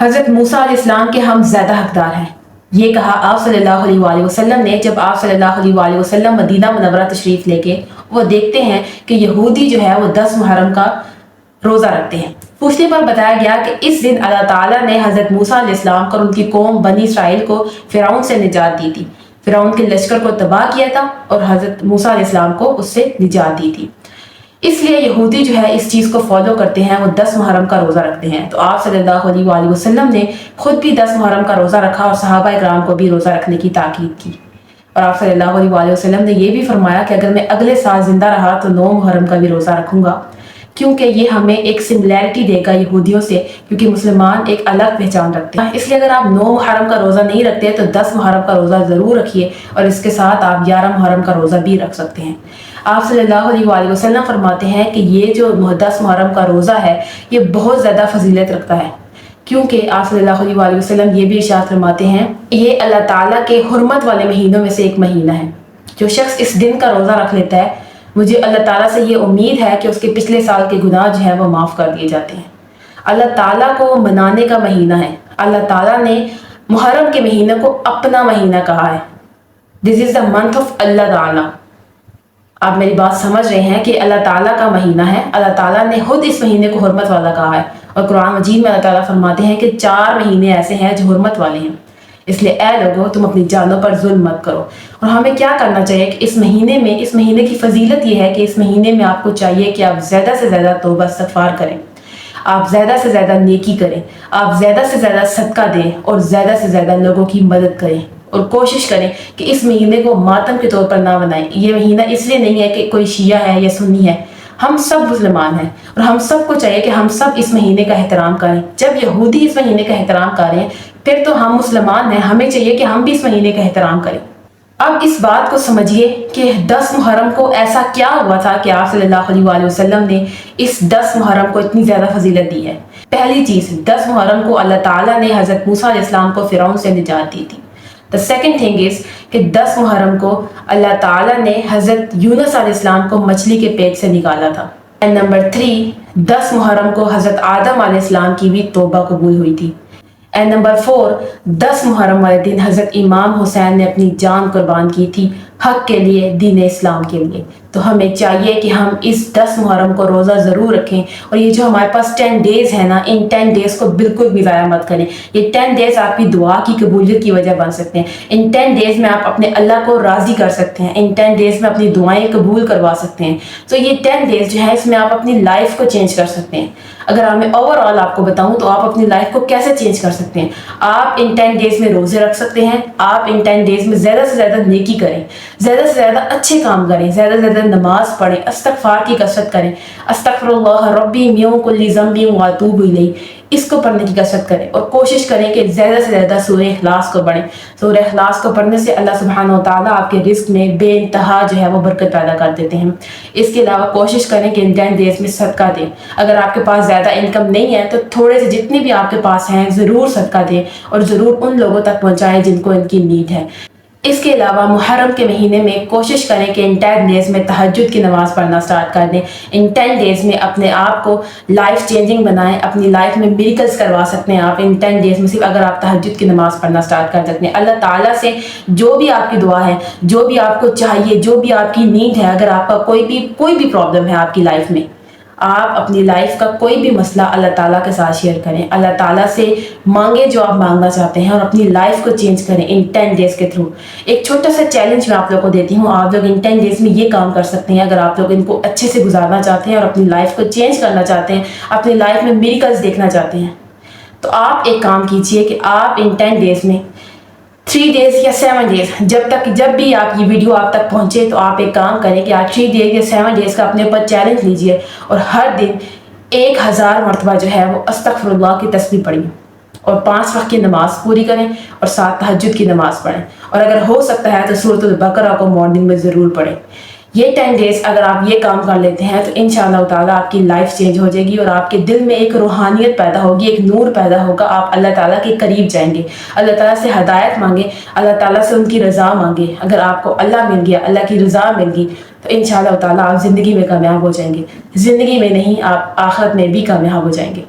حضرت موسیٰ علیہ السلام کے ہم زیادہ حقدار ہیں، یہ کہا آپ صلی اللہ علیہ وآلہ وسلم نے جب آپ صلی اللہ علیہ وآلہ وسلم مدینہ منورہ تشریف لے کے وہ دیکھتے ہیں کہ یہودی جو ہے وہ 10 محرم کا روزہ رکھتے ہیں۔ پوچھنے پر بتایا گیا کہ اس دن اللہ تعالیٰ نے حضرت موسیٰ علیہ السلام اور ان کی قوم بنی اسرائیل کو فرعون سے نجات دی تھی، فرعون کے لشکر کو تباہ کیا تھا اور حضرت موسیٰ علیہ السلام کو اس سے نجات دی تھی۔ اس لیے یہودی جو ہے اس چیز کو فالو کرتے ہیں، وہ 10 محرم کا روزہ رکھتے ہیں۔ تو آپ صلی اللہ علیہ وآلہ وسلم نے خود بھی 10 محرم کا روزہ رکھا اور صحابہ کرام کو بھی روزہ رکھنے کی تاکید کی، اور آپ صلی اللہ علیہ وآلہ وسلم نے یہ بھی فرمایا کہ اگر میں اگلے سال زندہ رہا تو 9 محرم کا بھی روزہ رکھوں گا، کیونکہ یہ ہمیں ایک سملیرٹی دے گا یہودیوں سے، کیونکہ مسلمان ایک الگ پہچان رکھتے ہیں۔ اس لیے اگر آپ 9 محرم کا روزہ نہیں رکھتے تو 10 محرم کا روزہ ضرور رکھیے، اور اس کے ساتھ آپ 11 محرم کا روزہ بھی رکھ سکتے ہیں۔ آپ صلی اللہ علیہ وآلہ وسلم فرماتے ہیں کہ یہ جو 10 محرم کا روزہ ہے یہ بہت زیادہ فضیلت رکھتا ہے، کیونکہ آپ صلی اللہ علیہ وآلہ وسلم یہ بھی ارشاد فرماتے ہیں یہ اللہ تعالیٰ کے حرمت والے مہینوں میں سے ایک مہینہ ہے۔ جو شخص اس دن کا روزہ رکھ لیتا ہے، مجھے اللہ تعالیٰ سے یہ امید ہے کہ اس کے پچھلے سال کے گناہ جو ہیں وہ معاف کر دیے جاتے ہیں۔ اللہ تعالیٰ کو منانے کا مہینہ ہے۔ اللہ تعالیٰ نے محرم کے مہینے کو اپنا مہینہ کہا ہے۔ دس از دا منتھ آف اللہ تعالیٰ۔ آپ میری بات سمجھ رہے ہیں کہ اللہ تعالیٰ کا مہینہ ہے، اللہ تعالیٰ نے خود اس مہینے کو حرمت والا کہا ہے، اور قرآن مجید میں اللہ تعالیٰ فرماتے ہیں کہ 4 مہینے ایسے ہیں جو حرمت والے ہیں، اس لیے اے لوگو تم اپنی جانوں پر ظلم مت کرو۔ اور ہمیں کیا کرنا چاہیے کہ اس مہینے کی فضیلت یہ ہے کہ اس مہینے میں آپ کو چاہیے کہ آپ زیادہ سے زیادہ توبہ استغفار کریں، آپ زیادہ سے زیادہ نیکی کریں، آپ زیادہ سے زیادہ صدقہ دیں، اور زیادہ سے زیادہ لوگوں کی مدد کریں، اور کوشش کریں کہ اس مہینے کو ماتم کے طور پر نہ بنائیں۔ یہ مہینہ اس لیے نہیں ہے کہ کوئی شیعہ ہے یا سنی ہے، ہم سب مسلمان ہیں، اور ہم سب کو چاہیے کہ ہم سب اس مہینے کا احترام کریں۔ جب یہودی اس مہینے کا احترام کر رہے ہیں، پھر تو ہم مسلمان ہیں، ہمیں چاہیے کہ ہم بھی اس مہینے کا احترام کریں۔ اب اس بات کو سمجھیے کہ 10 محرم کو ایسا کیا ہوا تھا کہ آپ صلی اللہ علیہ وآلہ وسلم نے اس 10 محرم کو اتنی زیادہ فضیلت دی ہے۔ پہلی چیز، 10 محرم کو اللہ تعالیٰ نے حضرت موسیٰ علیہ السلام کو فرعون سے نجات دی تھی۔ The second thing is کہ 10 محرم کو اللہ تعالیٰ نے حضرت یونس علیہ السلام کو مچھلی کے پیٹ سے نکالا تھا۔ And number 3، 10 محرم کو حضرت آدم علیہ السلام کی بھی توبہ قبول ہوئی تھی۔ And number 4، 10 محرم والے دن حضرت امام حسین نے اپنی جان قربان کی تھی حق کے لیے، دین اسلام کے لیے۔ تو ہمیں چاہیے کہ ہم اس 10 محرم کو روزہ ضرور رکھیں، اور یہ جو ہمارے پاس 10 ڈیز ہے نا، ان 10 ڈیز کو بالکل بھی ضائع مت کریں۔ یہ 10 ڈیز آپ کی دعا کی قبولیت کی وجہ بن سکتے ہیں۔ ان 10 ڈیز میں آپ اپنے اللہ کو راضی کر سکتے ہیں، ان 10 ڈیز میں اپنی دعائیں قبول کروا سکتے ہیں۔ تو یہ 10 ڈیز جو ہے اس میں آپ اپنی لائف کو چینج کر سکتے ہیں۔ اگر میں اوور آل آپ کو بتاؤں تو آپ اپنی لائف کو کیسے چینج کر سکتے ہیں؟ آپ ان 10 ڈیز میں روزے رکھ سکتے ہیں، آپ ان 10 ڈیز میں زیادہ سے زیادہ نیکی کریں، زیادہ سے زیادہ اچھے کام کریں، زیادہ سے زیادہ نماز پڑھیں، استغفار کی کثرت کریں، استغفر اللہ ربی من کل ذنب واتوب الیہ، اس کو پڑھنے کی کثرت کریں، اور کوشش کریں کہ زیادہ سے زیادہ سورہ اخلاص کو پڑھیں۔ سورہ اخلاص کو پڑھنے سے اللہ سبحانہ و تعالیٰ آپ کے رزق میں بے انتہا جو ہے وہ برکت پیدا کر دیتے ہیں۔ اس کے علاوہ کوشش کریں کہ ان 10 ڈیز میں صدقہ دیں۔ اگر آپ کے پاس زیادہ انکم نہیں ہے تو تھوڑے سے جتنے بھی آپ کے پاس ہیں ضرور صدقہ دیں، اور ضرور ان لوگوں تک پہنچائیں جن کو ان کی نیڈ ہے۔ اس کے علاوہ محرم کے مہینے میں کوشش کریں کہ ان 10 ڈیز میں تہجد کی نماز پڑھنا سٹارٹ کر دیں۔ ان 10 ڈیز میں اپنے آپ کو لائف چینجنگ بنائیں، اپنی لائف میں میریکلز کروا سکتے ہیں آپ ان 10 ڈیز میں صرف اگر آپ تہجد کی نماز پڑھنا سٹارٹ کر سکتے ہیں۔ اللہ تعالیٰ سے جو بھی آپ کی دعا ہے، جو بھی آپ کو چاہیے، جو بھی آپ کی نیڈ ہے، اگر آپ کا کوئی بھی پرابلم ہے آپ کی لائف میں، آپ اپنی لائف کا کوئی بھی مسئلہ اللہ تعالیٰ کے ساتھ شیئر کریں، اللہ تعالیٰ سے مانگیں جو آپ مانگنا چاہتے ہیں، اور اپنی لائف کو چینج کریں ان 10 ڈیز کے تھرو۔ ایک چھوٹا سا چیلنج میں آپ لوگوں کو دیتی ہوں، آپ لوگ ان 10 ڈیز میں یہ کام کر سکتے ہیں۔ اگر آپ لوگ ان کو اچھے سے گزارنا چاہتے ہیں اور اپنی لائف کو چینج کرنا چاہتے ہیں، اپنی لائف میں میریکلز دیکھنا چاہتے ہیں، تو آپ ایک کام کیجئے کہ آپ ان 10 ڈیز میں 3 ڈیز یا 7 ڈیز، جب بھی آپ یہ ویڈیو آپ تک پہنچے تو آپ ایک کام کریں کہ آپ 3 ڈیز یا 7 ڈیز کا اپنے اوپر چیلنج لیجئے، اور ہر دن 1000 مرتبہ جو ہے وہ استغفر اللہ کی تسبیح پڑھیں، اور 5 وقت کی نماز پوری کریں، اور ساتھ تہجد کی نماز پڑھیں، اور اگر ہو سکتا ہے تو سورۃ البقرہ کو مارننگ میں ضرور پڑھیں۔ یہ 10 ڈیز اگر آپ یہ کام کر لیتے ہیں تو انشاءاللہ تعالیٰ آپ کی لائف چینج ہو جائے گی، اور آپ کے دل میں ایک روحانیت پیدا ہوگی، ایک نور پیدا ہوگا، آپ اللہ تعالیٰ کے قریب جائیں گے، اللہ تعالیٰ سے ہدایت مانگیں، اللہ تعالیٰ سے ان کی رضا مانگیں۔ اگر آپ کو اللہ مل گیا، اللہ کی رضا مل گئی، تو انشاءاللہ تعالیٰ آپ زندگی میں کامیاب ہو جائیں گے، زندگی میں نہیں آپ آخرت میں بھی کامیاب ہو جائیں گے۔